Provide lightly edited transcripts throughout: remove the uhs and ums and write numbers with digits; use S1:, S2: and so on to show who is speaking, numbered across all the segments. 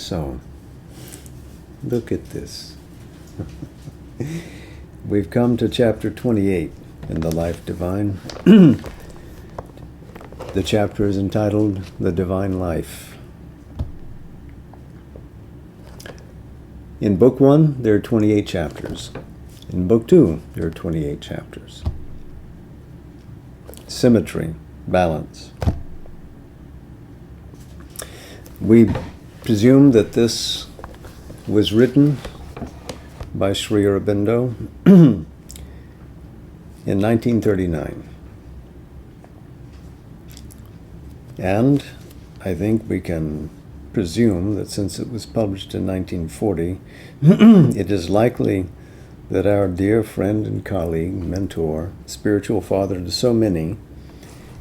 S1: So, look at this. We've come to chapter 28 in the Life Divine. The chapter is entitled The Divine Life. In Book 1, there are 28 chapters. In Book 2, there are 28 chapters. Symmetry, balance. We presume that this was written by Sri Aurobindo in 1939. And I think we can presume that since it was published in 1940, it is likely that our dear friend and colleague, mentor, spiritual father to so many,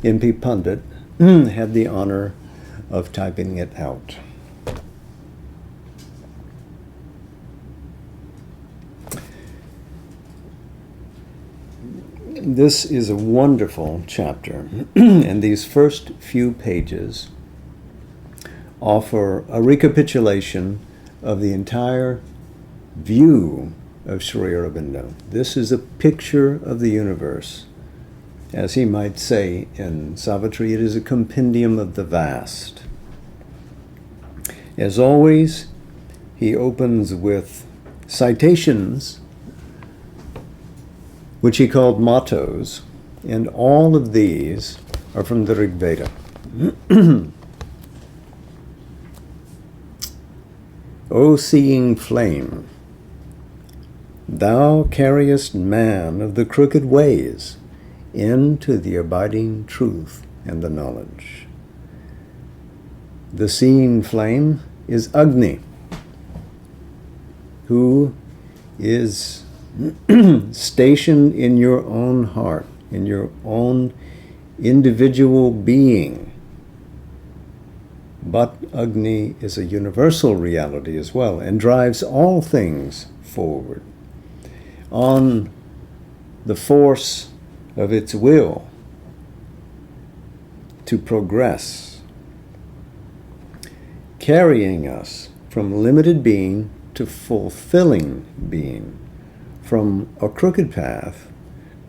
S1: M.P. Pundit, had the honor of typing it out. This is a wonderful chapter, and these first few pages offer a recapitulation of the entire view of Sri Aurobindo. This is a picture of the universe. As he might say in Savitri, it is a compendium of the vast. As always, he opens with citations, which he called mottos, and all of these are from the Rig Veda. O seeing flame, thou carriest man of the crooked ways into the abiding truth and the knowledge. The seeing flame is Agni, who is stationed in your own heart, in your own individual being. But Agni is a universal reality as well and drives all things forward on the force of its will to progress, carrying us from limited being to fulfilling being, from a crooked path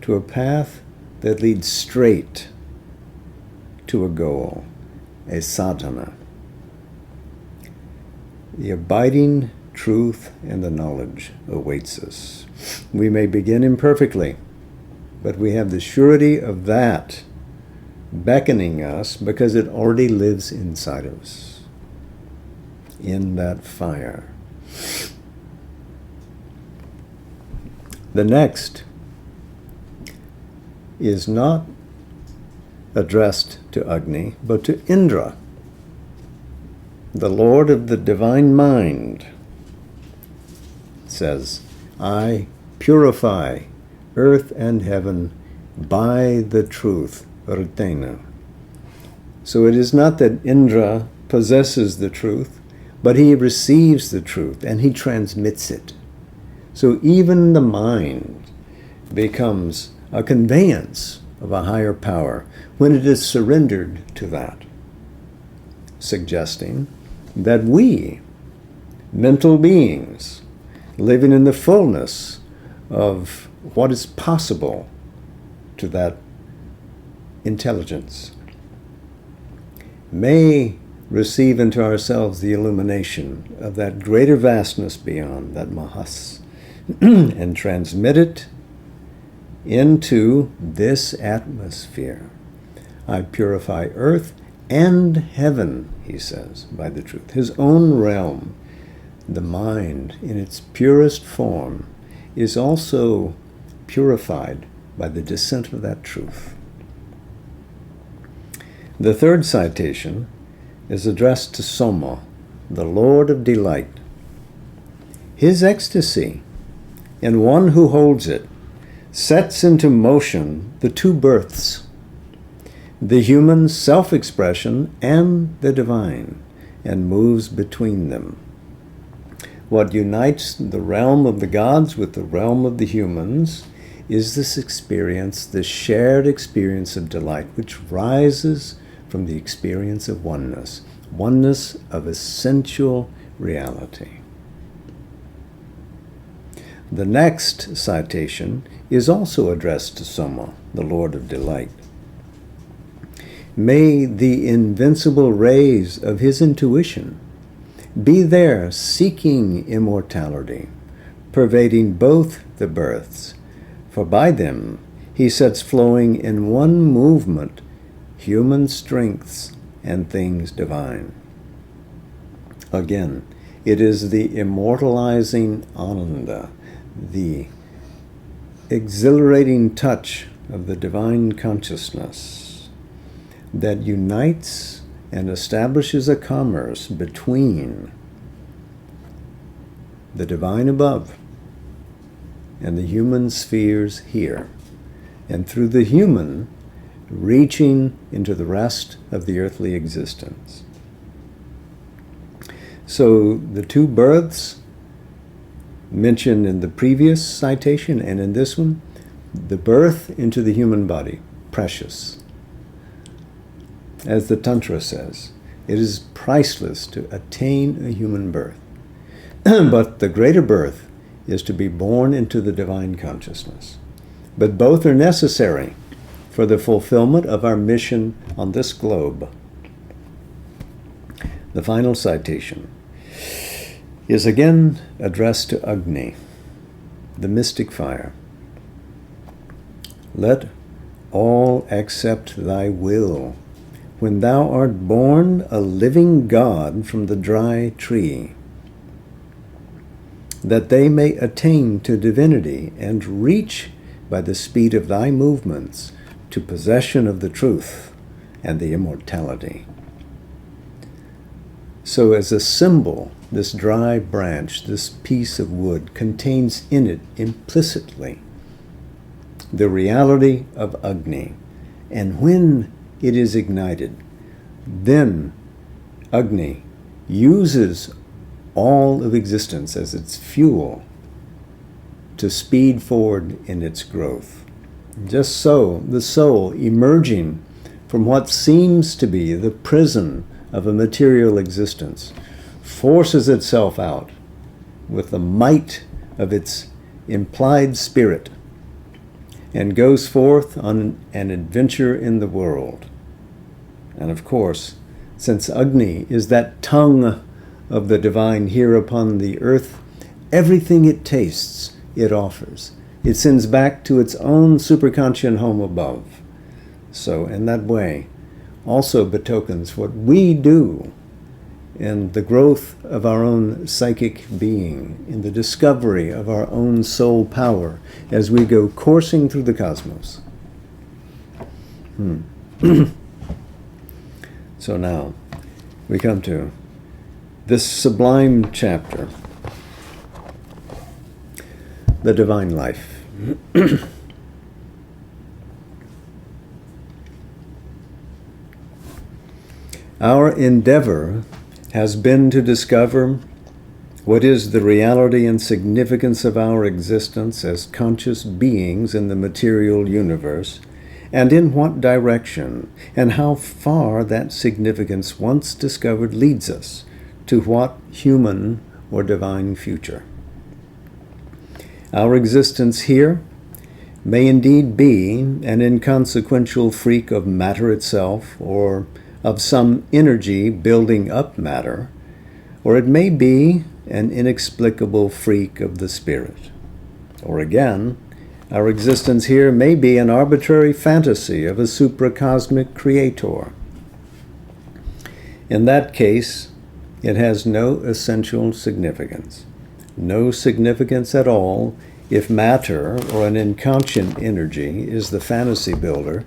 S1: to a path that leads straight to a goal, a sadhana. The abiding truth and the knowledge awaits us. We may begin imperfectly, but we have the surety of that beckoning us because it already lives inside of us, in that fire. The next is not addressed to Agni, but to Indra, the Lord of the divine mind. It says, I purify earth and heaven by the truth, Rtena. So it is not that Indra possesses the truth, but he receives the truth and he transmits it. So even the mind becomes a conveyance of a higher power when it is surrendered to that, suggesting that we, mental beings, living in the fullness of what is possible to that intelligence, may receive into ourselves the illumination of that greater vastness beyond, that Mahas, and transmit it into this atmosphere. I purify earth and heaven, he says, by the truth. His own realm, the mind in its purest form, is also purified by the descent of that truth. The third citation is addressed to Soma, the Lord of delight. His ecstasy, and one who holds it, sets into motion the two births, the human self-expression and the divine, and moves between them. What unites the realm of the gods with the realm of the humans is this experience, this shared experience of delight, which rises from the experience of oneness, oneness of essential reality. The next citation is also addressed to Soma, the Lord of Delight. May the invincible rays of his intuition be there seeking immortality, pervading both the births, for by them he sets flowing in one movement human strengths and things divine. Again, it is the immortalizing Ananda, the exhilarating touch of the divine consciousness that unites and establishes a commerce between the divine above and the human spheres here, and through the human reaching into the rest of the earthly existence. So the two births mentioned in the previous citation and in this one, the birth into the human body, precious. As the Tantra says, it is priceless to attain a human birth. But the greater birth is to be born into the divine consciousness. But both are necessary for the fulfillment of our mission on this globe. The final citation is again addressed to Agni, the mystic fire. Let all accept thy will, when thou art born a living God from the dry tree, that they may attain to divinity and reach by the speed of thy movements to possession of the truth and the immortality. So as a symbol, this dry branch, this piece of wood, contains in it implicitly the reality of Agni. And when it is ignited, then Agni uses all of existence as its fuel to speed forward in its growth. Just so, the soul, emerging from what seems to be the prison of a material existence, forces itself out with the might of its implied spirit and goes forth on an adventure in the world. And of course, since Agni is that tongue of the divine here upon the earth, everything it tastes, it offers. It sends back to its own superconscient home above. So in that way, also betokens what we do in the growth of our own psychic being, in the discovery of our own soul power as we go coursing through the cosmos. So now we come to this sublime chapter, the divine life. Our endeavor has been to discover what is the reality and significance of our existence as conscious beings in the material universe, and in what direction, and how far that significance once discovered leads us to what human or divine future. Our existence here may indeed be an inconsequential freak of matter itself, or of some energy building up matter, or it may be an inexplicable freak of the spirit. Or again, our existence here may be an arbitrary fantasy of a supracosmic creator. In that case, it has no essential significance. No significance at all if matter or an inconscient energy is the fantasy builder,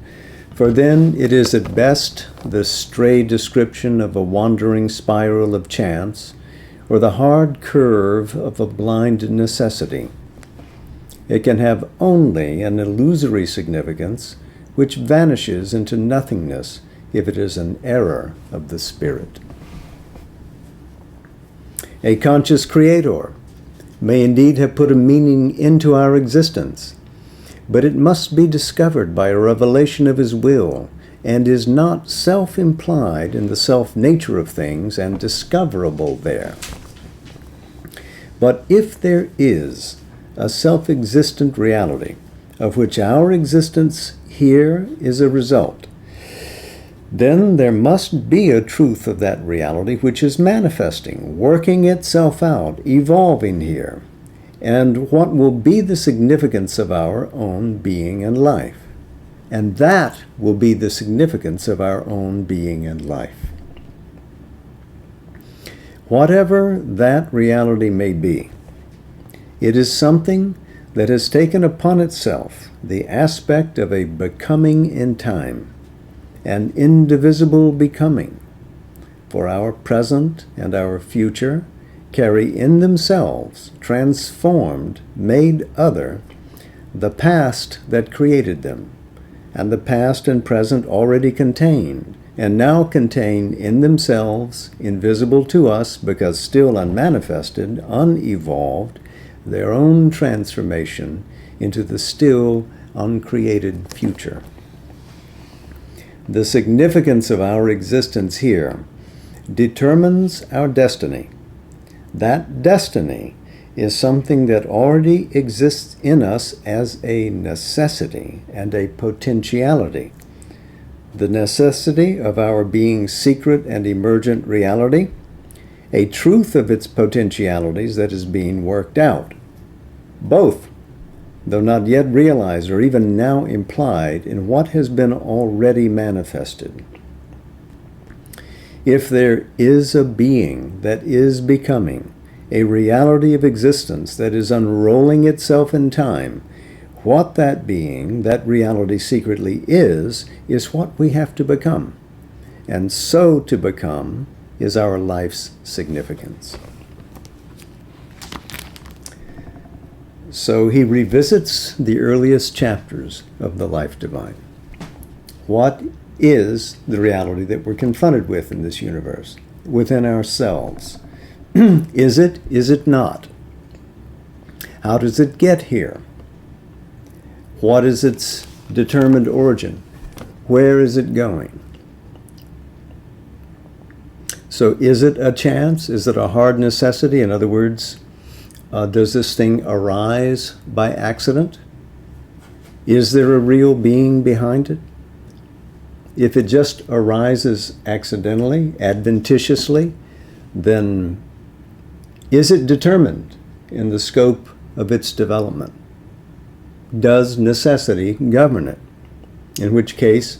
S1: for then it is at best the stray description of a wandering spiral of chance, or the hard curve of a blind necessity. It can have only an illusory significance, which vanishes into nothingness if it is an error of the spirit. A conscious creator may indeed have put a meaning into our existence, but it must be discovered by a revelation of his will, and is not self-implied in the self-nature of things and discoverable there. But if there is a self-existent reality, of which our existence here is a result, then there must be a truth of that reality which is manifesting, working itself out, evolving here, and what will be the significance of our own being and life. And that will be the significance of our own being and life. Whatever that reality may be, it is something that has taken upon itself the aspect of a becoming in time, an indivisible becoming, for our present and our future carry in themselves, transformed, made other, the past that created them, and the past and present already contained, and now contain in themselves, invisible to us because still unmanifested, unevolved, their own transformation into the still uncreated future. The significance of our existence here determines our destiny. That destiny is something that already exists in us as a necessity and a potentiality. The necessity of our being secret and emergent reality, a truth of its potentialities that is being worked out. Both, though not yet realized or even now implied in what has been already manifested. If there is a being that is becoming, a reality of existence that is unrolling itself in time, what that being, that reality secretly is what we have to become. And so to become is our life's significance. So he revisits the earliest chapters of the Life Divine. What is the reality that we're confronted with in this universe, within ourselves? Is it? Is it not? How does it get here? What is its determined origin? Where is it going? So is it a chance? Is it a hard necessity? In other words, does this thing arise by accident? Is there a real being behind it? If it just arises accidentally, adventitiously, then is it determined in the scope of its development? Does necessity govern it? In which case,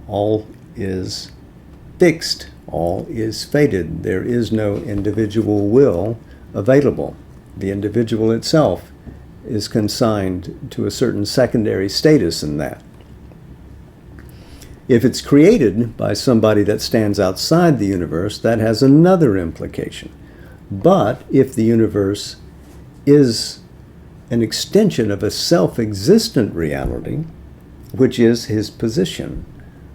S1: all is fixed, all is fated. There is no individual will available. The individual itself is consigned to a certain secondary status in that. If it's created by somebody that stands outside the universe, that has another implication. But if the universe is an extension of a self-existent reality, which is his position,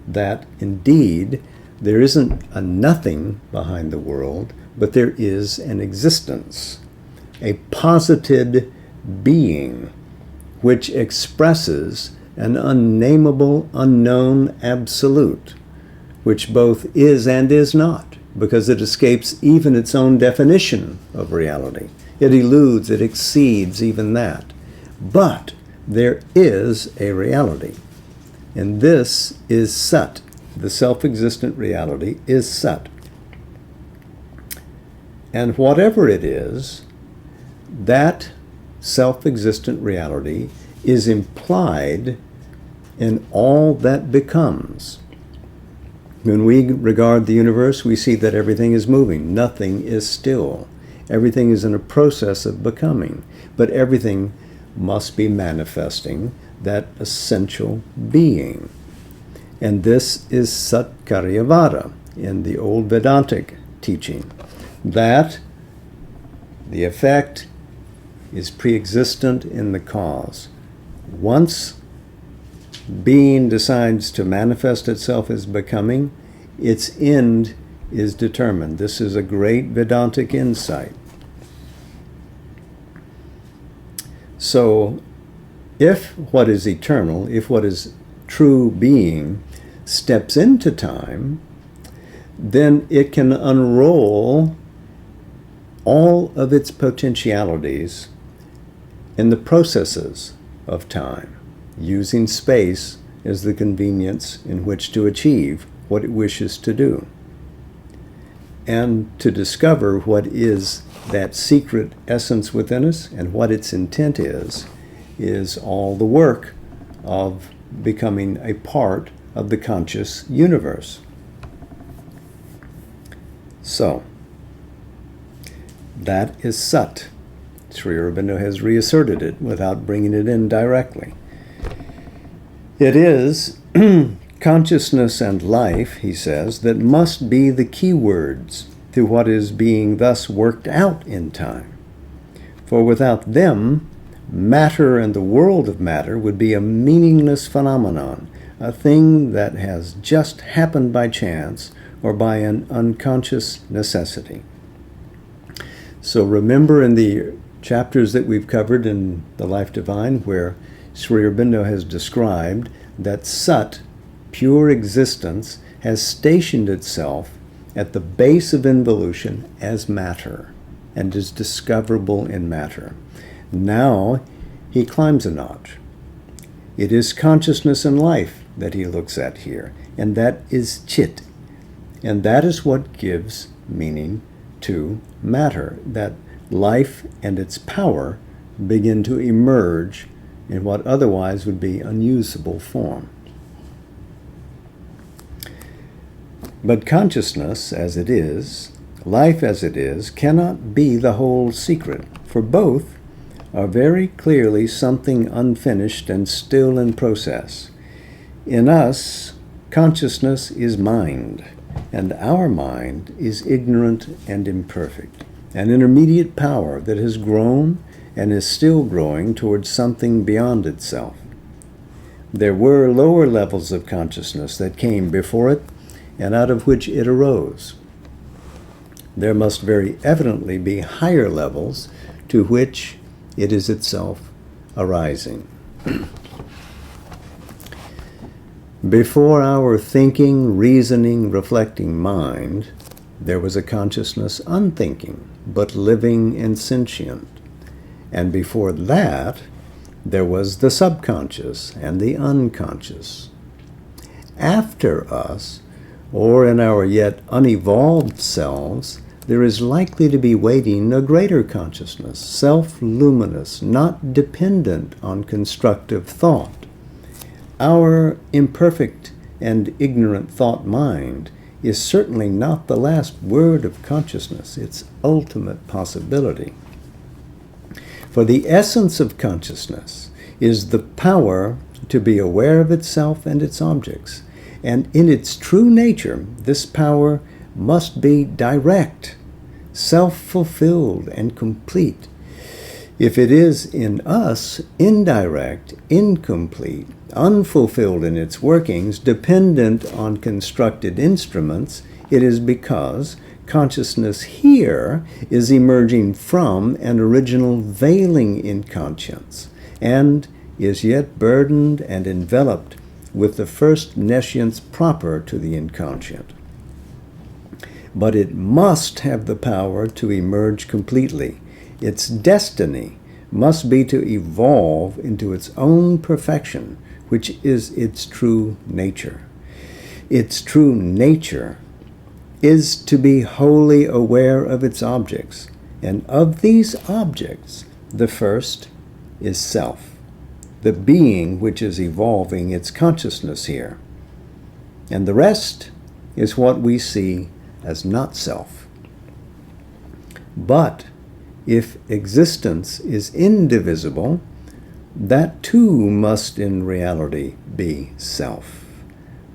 S1: that indeed there isn't a nothing behind the world, but there is an existence, a posited being, which expresses an unnameable, unknown absolute, which both is and is not, because it escapes even its own definition of reality. It eludes, it exceeds even that. But there is a reality, and this is Sat. The self-existent reality is Sat. And whatever it is, that self-existent reality is implied in all that becomes. When we regard the universe, we see that everything is moving. Nothing is still. Everything is in a process of becoming. But everything must be manifesting that essential being. And this is Sat Karyavada in the old Vedantic teaching, that the effect is pre-existent in the cause. Once being decides to manifest itself as becoming, its end is determined. This is a great Vedantic insight. So, if what is eternal, if what is true being steps into time, then it can unroll all of its potentialities in the processes of time, using space as the convenience in which to achieve what it wishes to do. And to discover what is that secret essence within us and what its intent is all the work of becoming a part of the conscious universe. So, that is Sat. Sri Aurobindo has reasserted it without bringing it in directly. It is consciousness and life, he says, that must be the key words to what is being thus worked out in time. For without them, matter and the world of matter would be a meaningless phenomenon, a thing that has just happened by chance or by an unconscious necessity. So remember in the chapters that we've covered in The Life Divine, where Sri Aurobindo has described that Sat, pure existence, has stationed itself at the base of involution as matter and is discoverable in matter. Now he climbs a notch. It is consciousness and life that he looks at here, and that is Chit. And that is what gives meaning to matter, that life and its power begin to emerge in what otherwise would be unusable form. But consciousness as it is, life as it is, cannot be the whole secret, for both are very clearly something unfinished and still in process. In us, consciousness is mind, and our mind is ignorant and imperfect, an intermediate power that has grown and is still growing towards something beyond itself. There were lower levels of consciousness that came before it and out of which it arose. There must very evidently be higher levels to which it is itself arising. Before our thinking, reasoning, reflecting mind, there was a consciousness unthinking, but living and sentient. And before that, there was the subconscious and the unconscious. After us, or in our yet unevolved selves, there is likely to be waiting a greater consciousness, self-luminous, not dependent on constructive thought. Our imperfect and ignorant thought mind is certainly not the last word of consciousness, its ultimate possibility. For the essence of consciousness is the power to be aware of itself and its objects, and in its true nature, this power must be direct, self-fulfilled, and complete. If it is in us indirect, incomplete, unfulfilled in its workings, dependent on constructed instruments, it is because consciousness here is emerging from an original veiling in conscience, and is yet burdened and enveloped with the first nescience proper to the inconscient. But it must have the power to emerge completely. Its destiny must be to evolve into its own perfection, which is its true nature. Its true nature is to be wholly aware of its objects, and of these objects, the first is self, the being which is evolving its consciousness here. And the rest is what we see as not self. But if existence is indivisible, that too must in reality be self.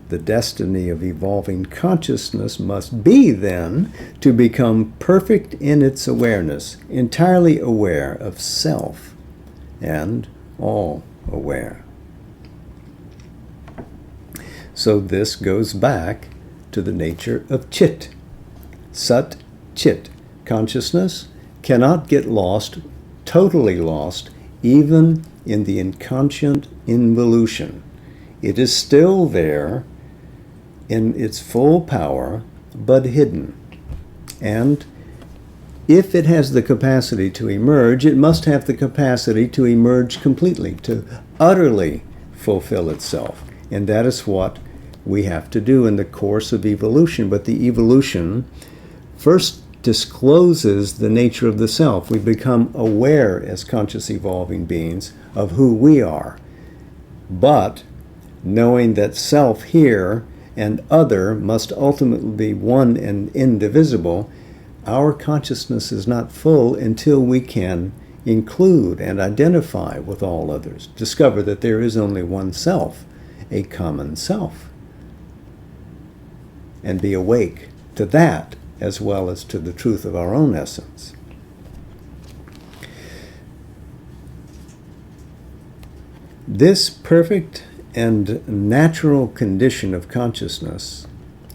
S1: The destiny of evolving consciousness must be, then, to become perfect in its awareness, entirely aware of self, and all aware. So this goes back to the nature of Chit. Sat Chit. Consciousness cannot get lost, totally lost, even in the inconscient involution. It is still there in its full power, but hidden. And if it has the capacity to emerge, it must have the capacity to emerge completely, to utterly fulfill itself. And that is what we have to do in the course of evolution. But the evolution first discloses the nature of the self. We become aware as conscious evolving beings of who we are. But knowing that self here and other must ultimately be one and indivisible, our consciousness is not full until we can include and identify with all others, discover that there is only one self, a common self, and be awake to that as well as to the truth of our own essence. This perfect and natural condition of consciousness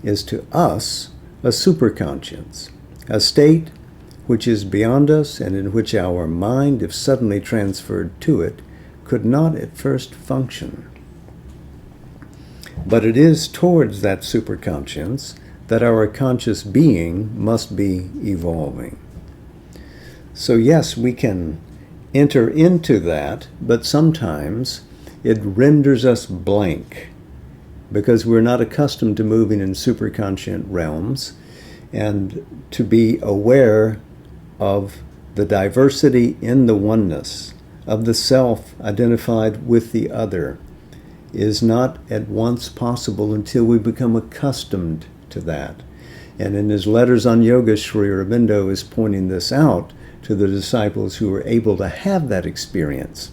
S1: is to us a superconscience, a state which is beyond us and in which our mind, if suddenly transferred to it, could not at first function. But it is towards that superconscience that our conscious being must be evolving. So yes, we can enter into that, but sometimes it renders us blank because we're not accustomed to moving in superconscient realms and to be aware of the diversity in the oneness of the self identified with the other is not at once possible until we become accustomed to that. And in his letters on yoga, Sri Aurobindo is pointing this out to the disciples who were able to have that experience,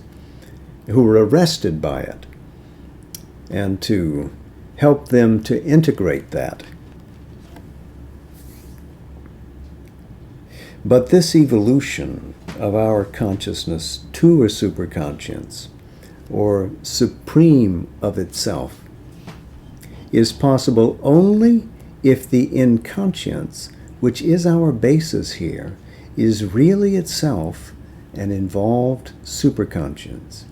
S1: who were arrested by it, and to help them to integrate that. But this evolution of our consciousness to a superconscience, or supreme of itself, is possible only if the inconscience, which is our basis here, is really itself an involved superconscience.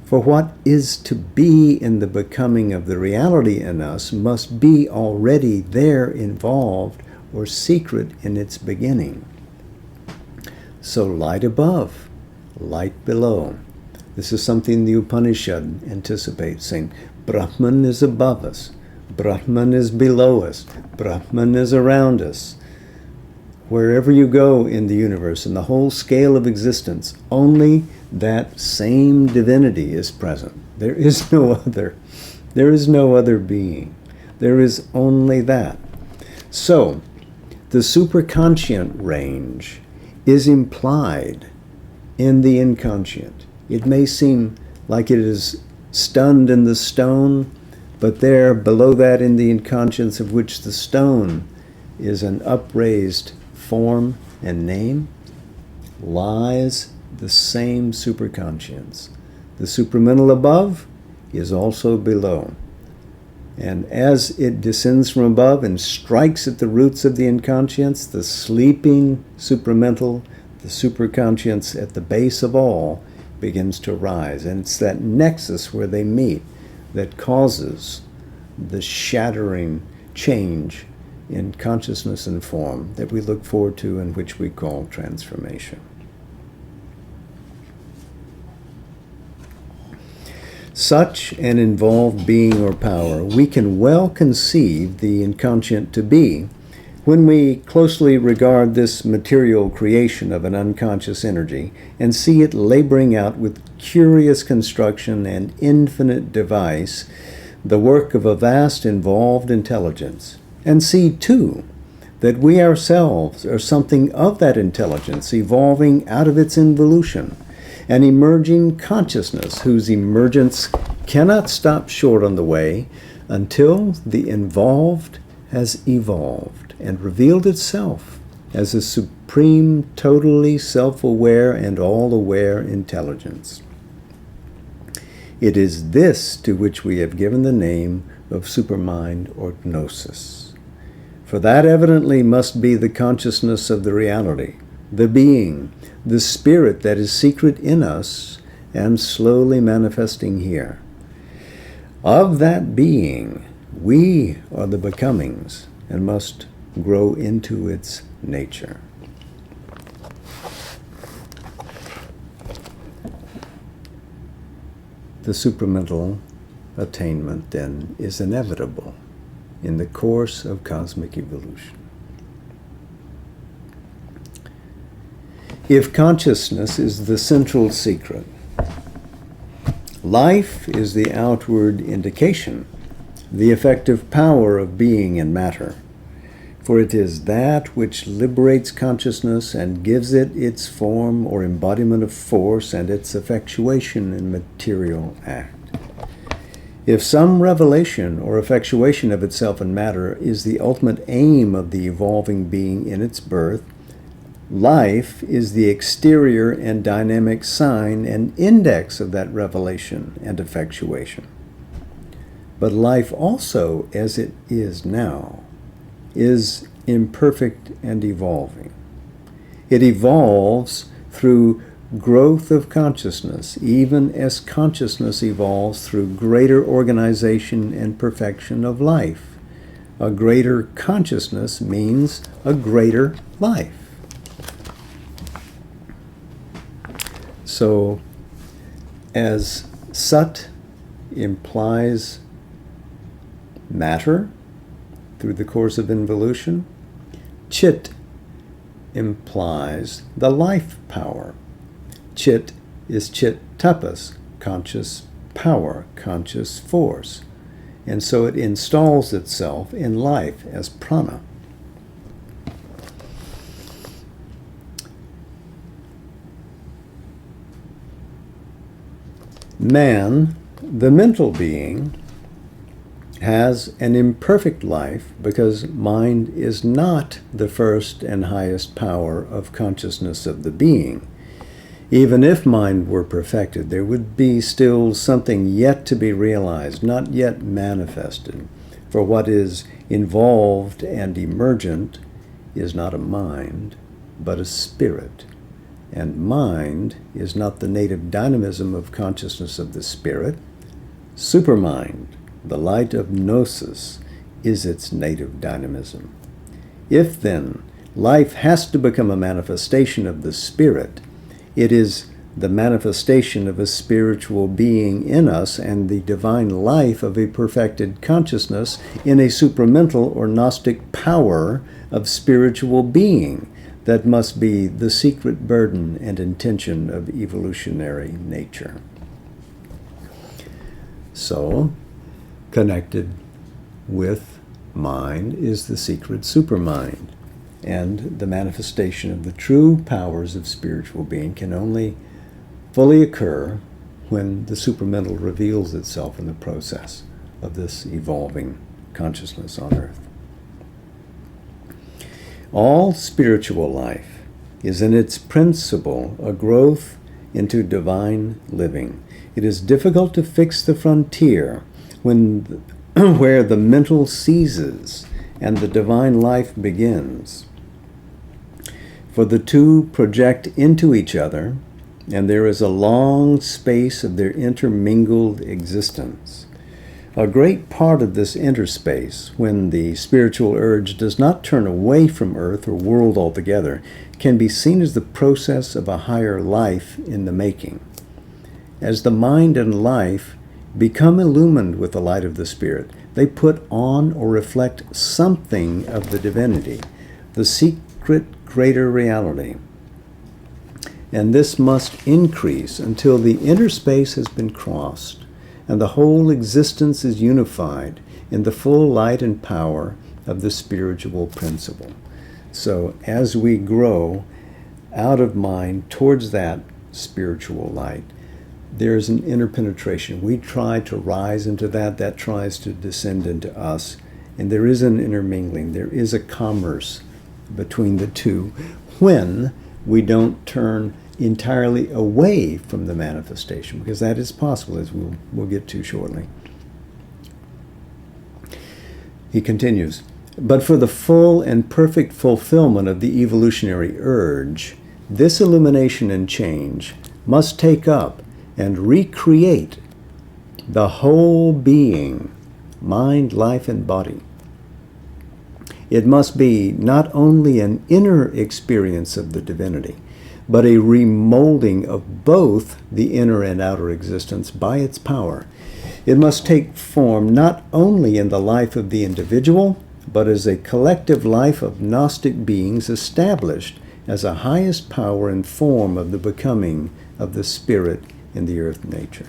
S1: For what is to be in the becoming of the reality in us must be already there involved or secret in its beginning. So light above, light below. This is something the Upanishad anticipates, saying Brahman is above us, Brahman is below us, Brahman is around us. Wherever you go in the universe, in the whole scale of existence, only that same divinity is present. There is no other. There is no other being. There is only that. So, the superconscient range is implied in the inconscient. It may seem like it is stunned in the stone, but there, below that in the inconscience of which the stone is an upraised form and name, lies the same superconscience. The supramental above is also below. And as it descends from above and strikes at the roots of the inconscience, the sleeping supramental, the superconscience at the base of all, begins to rise. And it's that nexus where they meet that causes the shattering change in consciousness and form that we look forward to and which we call transformation. Such an involved being or power we can well conceive the inconscient to be when we closely regard this material creation of an unconscious energy and see it laboring out with curious construction and infinite device the work of a vast involved intelligence, and see too that we ourselves are something of that intelligence evolving out of its involution, an emerging consciousness whose emergence cannot stop short on the way until the involved has evolved and revealed itself as a supreme, totally self-aware and all-aware intelligence. It is this to which we have given the name of supermind or gnosis. For that evidently must be the consciousness of the reality, the being, the spirit that is secret in us and slowly manifesting here. Of that being, we are the becomings and must grow into its nature. the supramental attainment then is inevitable in the course of cosmic evolution. If consciousness is the central secret, life is the outward indication, the effective power of being in matter, for it is that which liberates consciousness and gives it its form or embodiment of force and its effectuation in material act. If some revelation or effectuation of itself in matter is the ultimate aim of the evolving being in its birth, life is the exterior and dynamic sign and index of that revelation and effectuation. But life also, as it is now, is imperfect and evolving. It evolves through growth of consciousness, even as consciousness evolves through greater organization and perfection of life. A greater consciousness means a greater life. So, as Sat implies matter through the course of involution, Chit implies the life power. Chit is Chit Tapas, conscious power, conscious force. And so it installs itself in life as prana. Man, the mental being, has an imperfect life because mind is not the first and highest power of consciousness of the being. Even if mind were perfected, there would be still something yet to be realized, not yet manifested. For what is involved and emergent is not a mind, but a spirit. And mind is not the native dynamism of consciousness of the spirit. Supermind, the light of gnosis, is its native dynamism. If then life has to become a manifestation of the spirit, it is the manifestation of a spiritual being in us and the divine life of a perfected consciousness in a supramental or Gnostic power of spiritual being that must be the secret burden and intention of evolutionary nature. So, connected with mind is the secret supermind. And the manifestation of the true powers of spiritual being can only fully occur when the supramental reveals itself in the process of this evolving consciousness on earth. All spiritual life is in its principle a growth into divine living. It is difficult to fix the frontier where the mental ceases and the divine life begins. For the two project into each other, and there is a long space of their intermingled existence. A great part of this interspace, when the spiritual urge does not turn away from earth or world altogether, can be seen as the process of a higher life in the making. As the mind and life become illumined with the light of the Spirit, they put on or reflect something of the divinity, the secret greater reality. And this must increase until the inner space has been crossed and the whole existence is unified in the full light and power of the spiritual principle. So as we grow out of mind towards that spiritual light, there's an interpenetration. We try to rise into that tries to descend into us, and there is an intermingling. There is a commerce between the two when we don't turn entirely away from the manifestation, because that is possible, as we'll get to shortly. He continues, but for the full and perfect fulfillment of the evolutionary urge, this illumination and change must take up and recreate the whole being, mind, life, and body. It must be not only an inner experience of the divinity, but a remolding of both the inner and outer existence by its power. It must take form not only in the life of the individual, but as a collective life of Gnostic beings established as a highest power and form of the becoming of the spirit in the earth nature.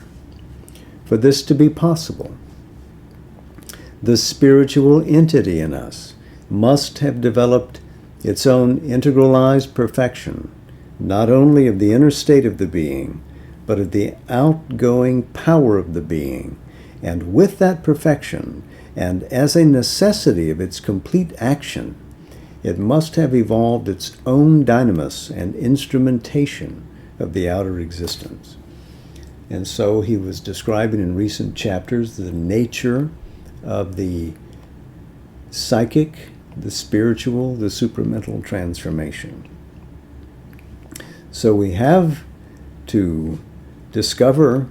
S1: For this to be possible, the spiritual entity in us must have developed its own integralized perfection, not only of the inner state of the being, but of the outgoing power of the being. And with that perfection, and as a necessity of its complete action, it must have evolved its own dynamis and instrumentation of the outer existence. And so he was describing in recent chapters the nature of the psychic, the spiritual, the supramental transformation. So we have to discover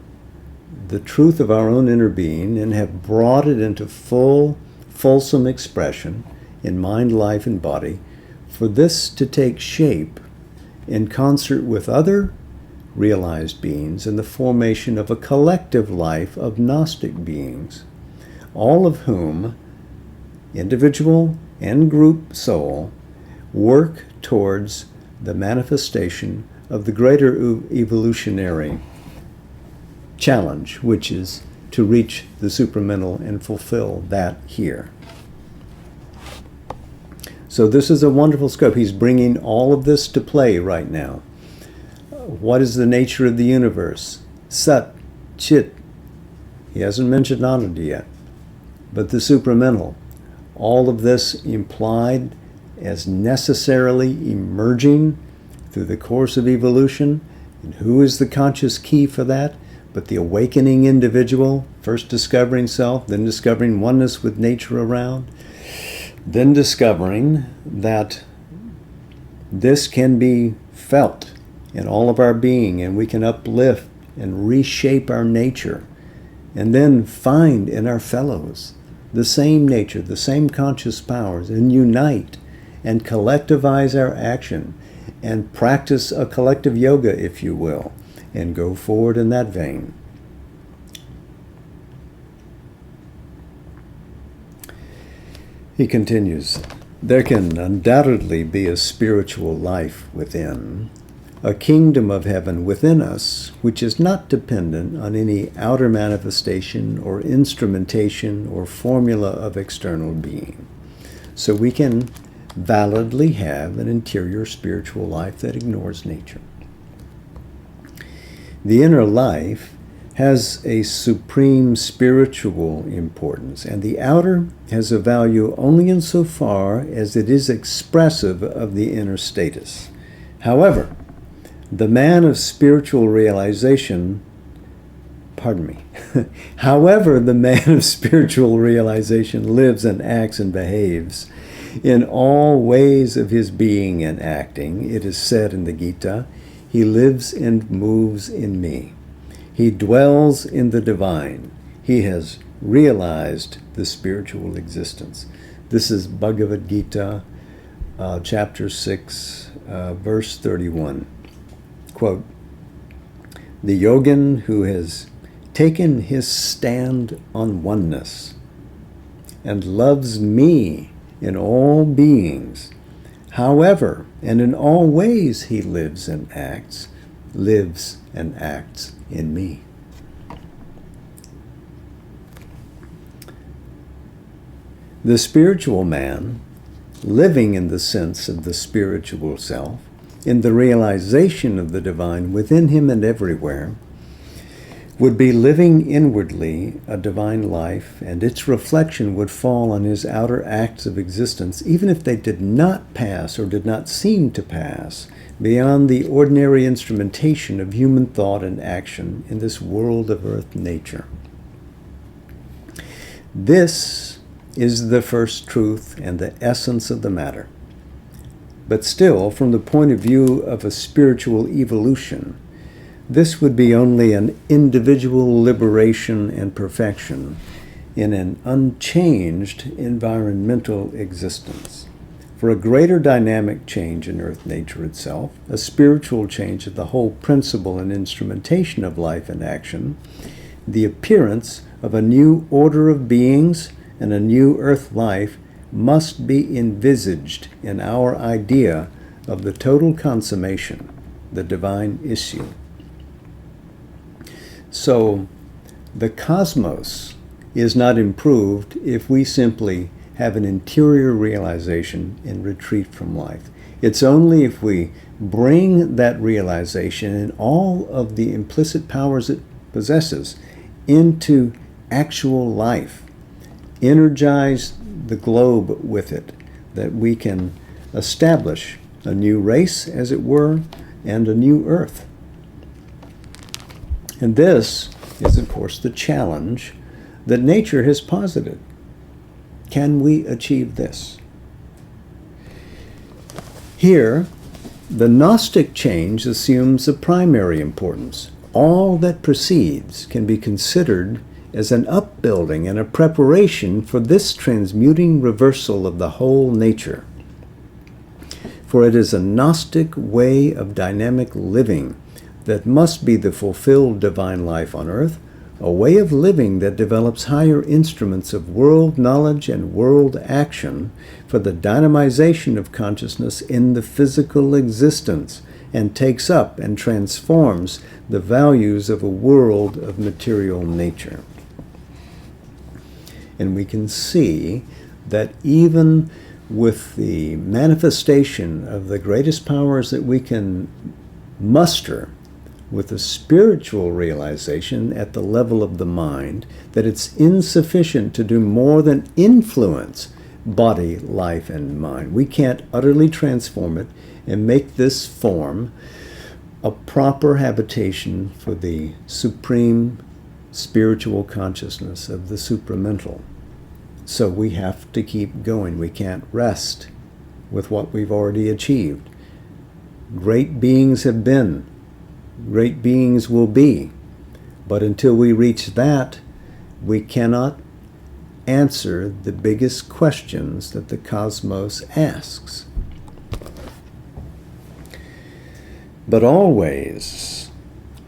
S1: the truth of our own inner being and have brought it into fulsome expression in mind, life, and body, for this to take shape in concert with other realized beings in the formation of a collective life of Gnostic beings, all of whom, individual and group soul, work towards the manifestation of the greater evolutionary challenge, which is to reach the supramental and fulfill that here. So this is a wonderful scope. He's bringing all of this to play right now. What is the nature of the universe? Sat, Chit. He hasn't mentioned Ananda yet. But the supramental. All of this implied as necessarily emerging through the course of evolution. And who is the conscious key for that? But the awakening individual, first discovering self, then discovering oneness with nature around, then discovering that this can be felt in all of our being, and we can uplift and reshape our nature, and then find in our fellows the same nature, the same conscious powers, and unite and collectivize our action and practice a collective yoga, if you will, and go forward in that vein. He continues, there can undoubtedly be a spiritual life within, a kingdom of heaven within us, which is not dependent on any outer manifestation or instrumentation or formula of external being. So we can validly have an interior spiritual life that ignores nature. The inner life has a supreme spiritual importance, and the outer has a value only insofar as it is expressive of the inner status. However, the man of spiritual realization, however, the man of spiritual realization lives and acts and behaves in all ways of his being and acting. It is said in the Gita, he lives and moves in me. He dwells in the divine. He has realized the spiritual existence. This is Bhagavad Gita, chapter 6, verse 31. Quote, the yogin who has taken his stand on oneness and loves me in all beings, however and in all ways he lives and acts in me. The spiritual man, living in the sense of the spiritual self, in the realization of the divine within him and everywhere, would be living inwardly a divine life, and its reflection would fall on his outer acts of existence, even if they did not pass or did not seem to pass beyond the ordinary instrumentation of human thought and action in this world of earth nature. This is the first truth and the essence of the matter. But still, from the point of view of a spiritual evolution, this would be only an individual liberation and perfection in an unchanged environmental existence. for a greater dynamic change in earth nature itself, a spiritual change of the whole principle and instrumentation of life and action, the appearance of a new order of beings and a new earth life must be envisaged in our idea of the total consummation, the divine issue. So, the cosmos is not improved if we simply have an interior realization in retreat from life. It's only if we bring that realization and all of the implicit powers it possesses into actual life, energize the globe with it, that we can establish a new race, as it were, and a new earth. And this is, of course, the challenge that nature has posited. Can we achieve this? Here, the Gnostic change assumes a primary importance. All that precedes can be considered as an upbuilding and a preparation for this transmuting reversal of the whole nature. For it is a Gnostic way of dynamic living that must be the fulfilled divine life on earth, a way of living that develops higher instruments of world knowledge and world action for the dynamization of consciousness in the physical existence, and takes up and transforms the values of a world of material nature. And we can see that even with the manifestation of the greatest powers that we can muster, with a spiritual realization at the level of the mind, that it's insufficient to do more than influence body, life, and mind. We can't utterly transform it and make this form a proper habitation for the supreme spiritual consciousness of the supramental. So we have to keep going. We can't rest with what we've already achieved. Great beings have been. Great beings will be. But until we reach that, we cannot answer the biggest questions that the cosmos asks. But always,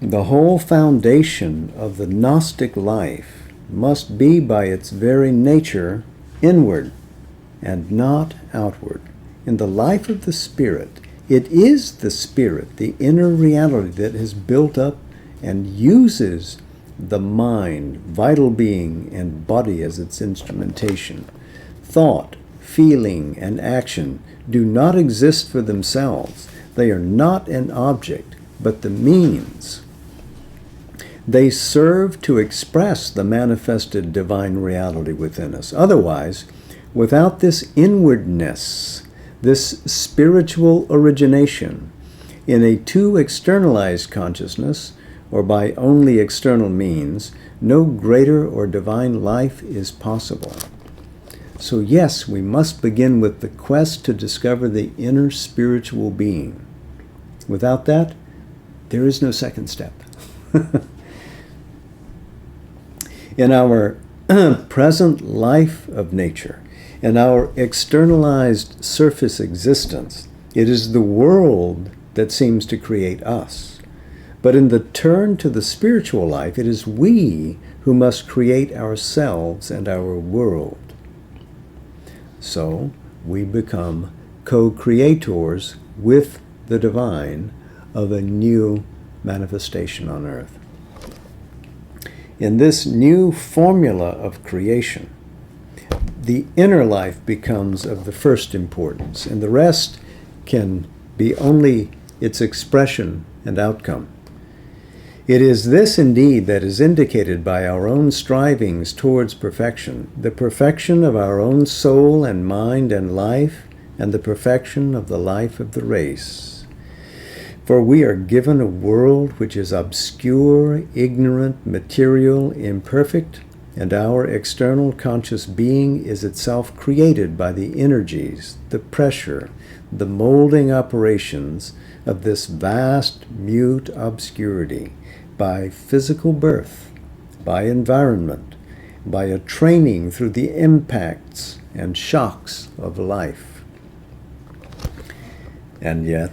S1: the whole foundation of the Gnostic life must be by its very nature inward and not outward. In the life of the Spirit, it is the Spirit, the inner reality that has built up and uses the mind, vital being, and body as its instrumentation. Thought, feeling, and action do not exist for themselves. They are not an object, but the means. They serve to express the manifested divine reality within us. Otherwise, without this inwardness, this spiritual origination, in a too externalized consciousness, or by only external means, no greater or divine life is possible. So yes, we must begin with the quest to discover the inner spiritual being. Without that, there is no second step. In our present life of nature, in our externalized surface existence, it is the world that seems to create us. But in the turn to the spiritual life, it is we who must create ourselves and our world. So we become co-creators with the divine of a new manifestation on earth. In this new formula of creation, the inner life becomes of the first importance, and the rest can be only its expression and outcome. It is this indeed that is indicated by our own strivings towards perfection, the perfection of our own soul and mind and life, and the perfection of the life of the race. For we are given a world which is obscure, ignorant, material, imperfect, and our external conscious being is itself created by the energies, the pressure, the molding operations of this vast, mute obscurity, by physical birth, by environment, by a training through the impacts and shocks of life. And yet,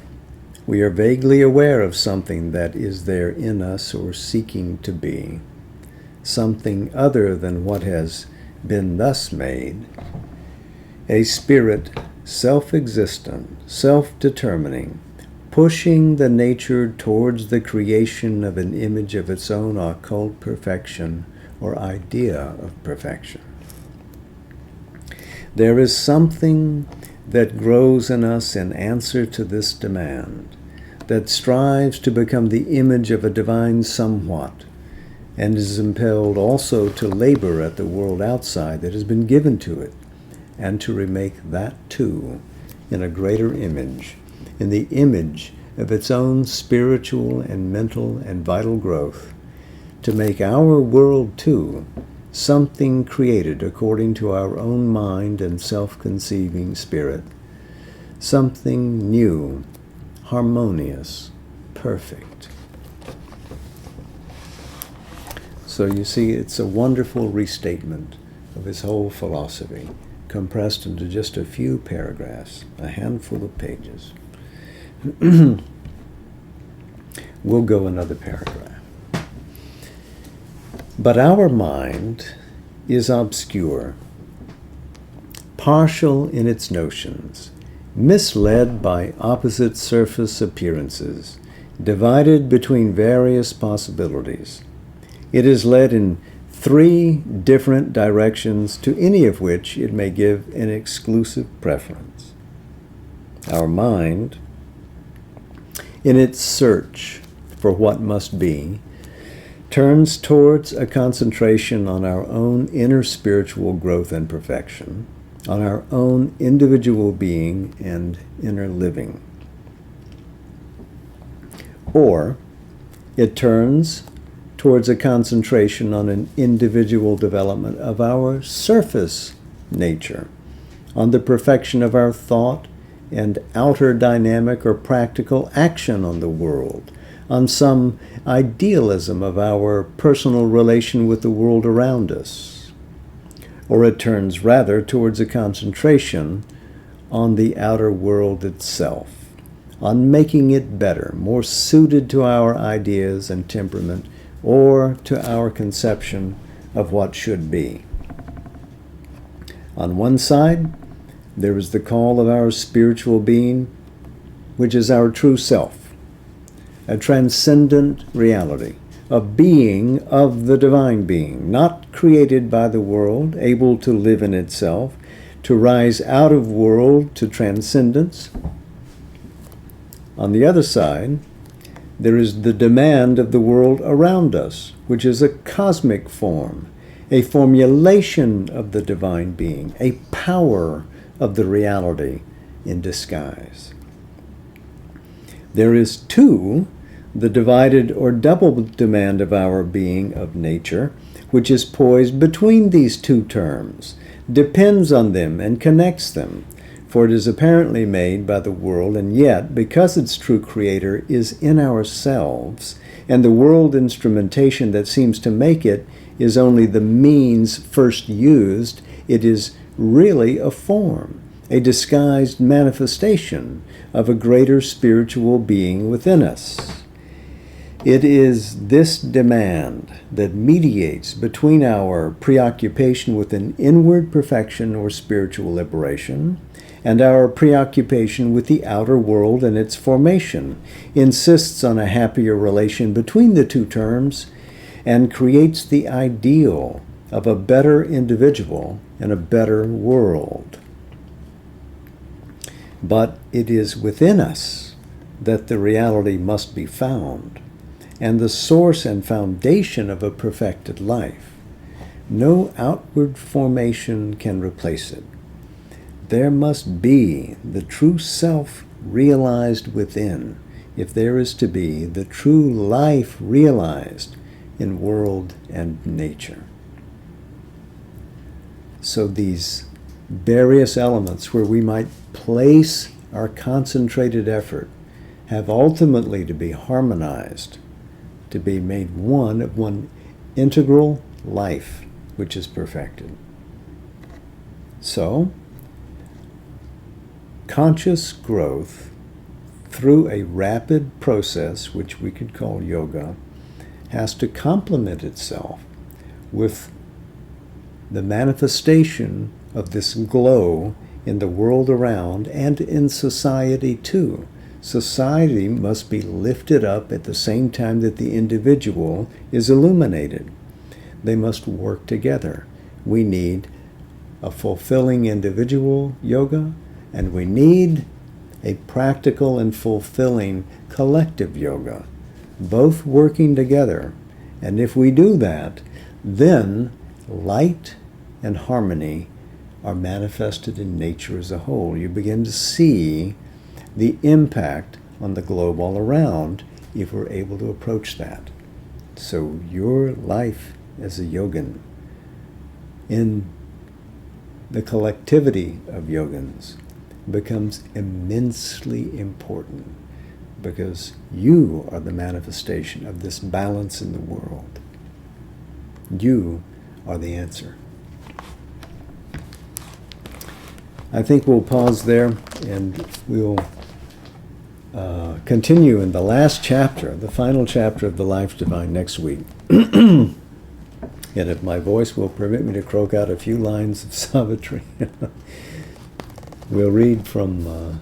S1: we are vaguely aware of something that is there in us or seeking to be, something other than what has been thus made, a spirit self-existent, self-determining, pushing the nature towards the creation of an image of its own occult perfection or idea of perfection. There is something that grows in us in answer to this demand, that strives to become the image of a divine somewhat, and is impelled also to labor at the world outside that has been given to it, and to remake that too in a greater image, in the image of its own spiritual and mental and vital growth, to make our world too something created according to our own mind and self-conceiving spirit, something new, harmonious, perfect. So you see, it's a wonderful restatement of his whole philosophy, compressed into just a few paragraphs, a handful of pages. We'll go another paragraph. But our mind is obscure, partial in its notions, misled by opposite surface appearances, divided between various possibilities. It is led in 3 different directions, to any of which it may give an exclusive preference. Our mind, in its search for what must be, turns towards a concentration on our own inner spiritual growth and perfection, on our own individual being and inner living. Or it turns towards a concentration on an individual development of our surface nature, on the perfection of our thought and outer dynamic or practical action on the world, on some idealism of our personal relation with the world around us. Or it turns rather towards a concentration on the outer world itself, on making it better, more suited to our ideas and temperament, or to our conception of what should be. On one side, there is the call of our spiritual being, which is our true self, a transcendent reality, a being of the divine being, not created by the world, able to live in itself, to rise out of world to transcendence. On the other side, there is the demand of the world around us, which is a cosmic form, a formulation of the divine being, a power of the reality in disguise. There is, too, the divided or double demand of our being of nature, which is poised between these 2 terms, depends on them and connects them, for it is apparently made by the world, and yet, because its true creator is in ourselves, and the world instrumentation that seems to make it is only the means first used, it is really a form, a disguised manifestation of a greater spiritual being within us. It is this demand that mediates between our preoccupation with an inward perfection or spiritual liberation and our preoccupation with the outer world and its formation, insists on a happier relation between the 2 terms, and creates the ideal of a better individual and a better world. But it is within us that the reality must be found, and the source and foundation of a perfected life. No outward formation can replace it. There must be the true self realized within, if there is to be the true life realized in world and nature. So these various elements where we might place our concentrated effort have ultimately to be harmonized, to be made one of one integral life which is perfected. So, conscious growth through a rapid process, which we could call yoga, has to complement itself with the manifestation of this glow in the world around and in society too. Society must be lifted up at the same time that the individual is illuminated. They must work together. We need a fulfilling individual yoga, and we need a practical and fulfilling collective yoga, both working together. And if we do that, then light and harmony are manifested in nature as a whole. You begin to see the impact on the globe all around if we're able to approach that. So your life as a yogin in the collectivity of yogins becomes immensely important, because you are the manifestation of this balance in the world. You are the answer. I think we'll pause there, and we'll continue in the last chapter, the final chapter of the Life Divine, next week. And if my voice will permit me to croak out a few lines of Savitri, we'll read from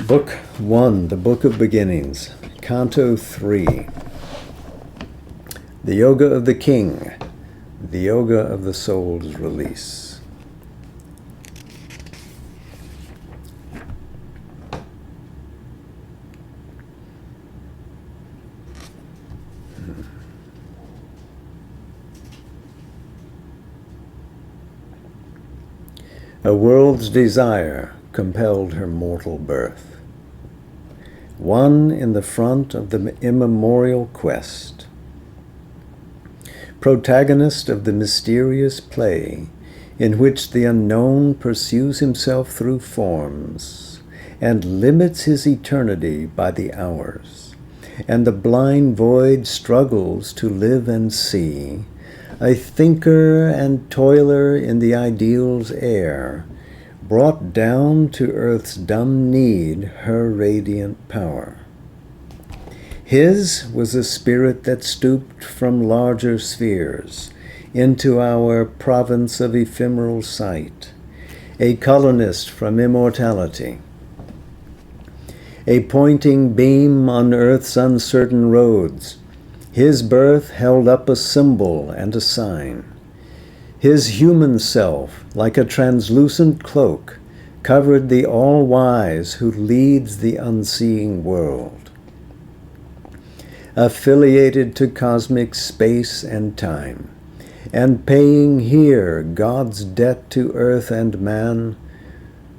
S1: Book 1, the Book of Beginnings, Canto 3. The Yoga of the King, the Yoga of the Soul's Release. A world's desire compelled her mortal birth. One in the front of the immemorial quest, protagonist of the mysterious play in which the unknown pursues himself through forms and limits his eternity by the hours, and the blind void struggles to live and see, a thinker and toiler in the ideal's air, brought down to earth's dumb need her radiant power. His was a spirit that stooped from larger spheres into our province of ephemeral sight, a colonist from immortality, a pointing beam on earth's uncertain roads. His birth held up a symbol and a sign. His human self, like a translucent cloak, covered the all-wise who leads the unseeing world. Affiliated to cosmic space and time, and paying here God's debt to earth and man,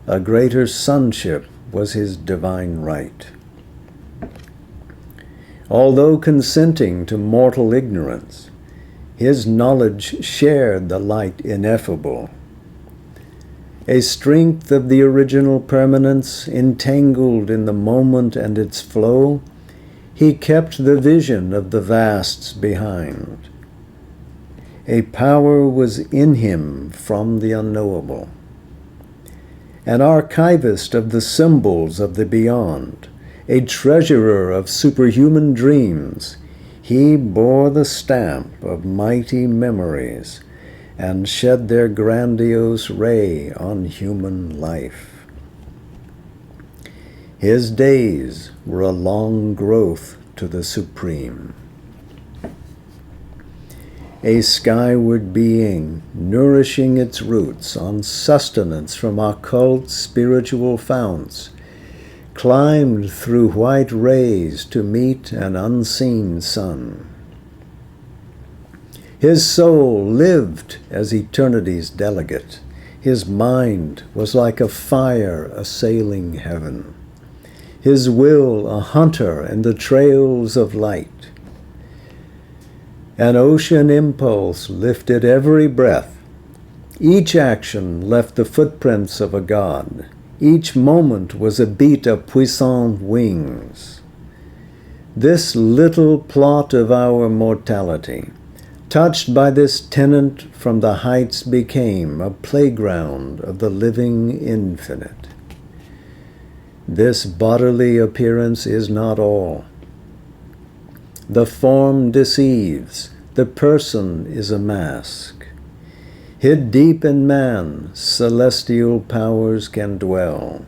S1: a greater sonship was his divine right. Although consenting to mortal ignorance, his knowledge shared the light ineffable. A strength of the original permanence entangled in the moment and its flow, he kept the vision of the vasts behind. A power was in him from the unknowable. An archivist of the symbols of the beyond, a treasurer of superhuman dreams, he bore the stamp of mighty memories and shed their grandiose ray on human life. His days were a long growth to the supreme. A skyward being, nourishing its roots on sustenance from occult spiritual founts, climbed through white rays to meet an unseen sun. His soul lived as eternity's delegate. His mind was like a fire assailing heaven. His will a hunter in the trails of light. An ocean impulse lifted every breath. Each action left the footprints of a god. Each moment was a beat of puissant wings. This little plot of our mortality, touched by this tenant from the heights, became a playground of the living infinite. This bodily appearance is not all. The form deceives, the person is a mask. Hid deep in man, celestial powers can dwell.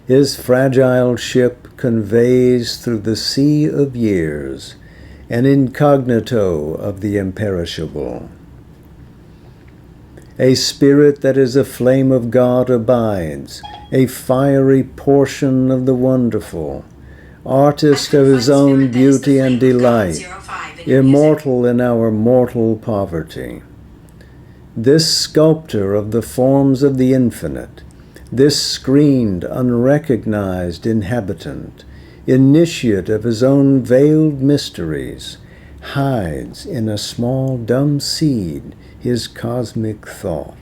S1: His fragile ship conveys through the sea of years, an incognito of the imperishable. A spirit that is a flame of God abides, a fiery portion of the wonderful, artist of his own beauty and delight, immortal in our mortal poverty. This sculptor of the forms of the infinite, this screened, unrecognized inhabitant, initiate of his own veiled mysteries, hides in a small dumb seed his cosmic thought.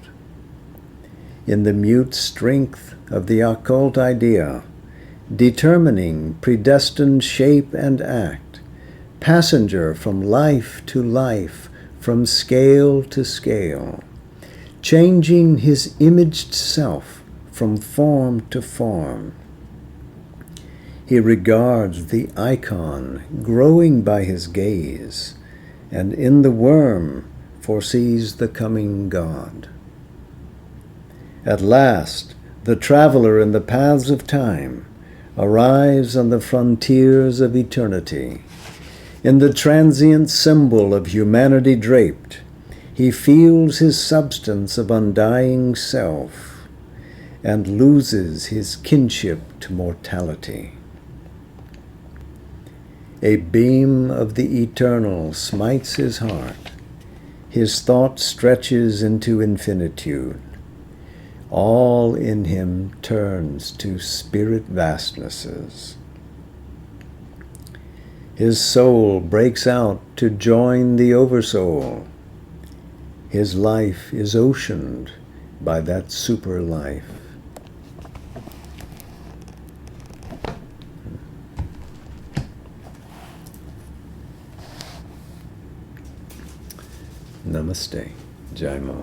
S1: In the mute strength of the occult idea, determining predestined shape and act, passenger from life to life, from scale to scale, changing his imaged self from form to form. He regards the icon growing by his gaze, and in the worm foresees the coming God. At last, the traveler in the paths of time arrives on the frontiers of eternity. In the transient symbol of humanity draped, he feels his substance of undying self and loses his kinship to mortality. A beam of the eternal smites his heart. His thought stretches into infinitude. All in him turns to spirit vastnesses. His soul breaks out to join the oversoul. His life is oceaned by that super life. Namaste. Jai Ma.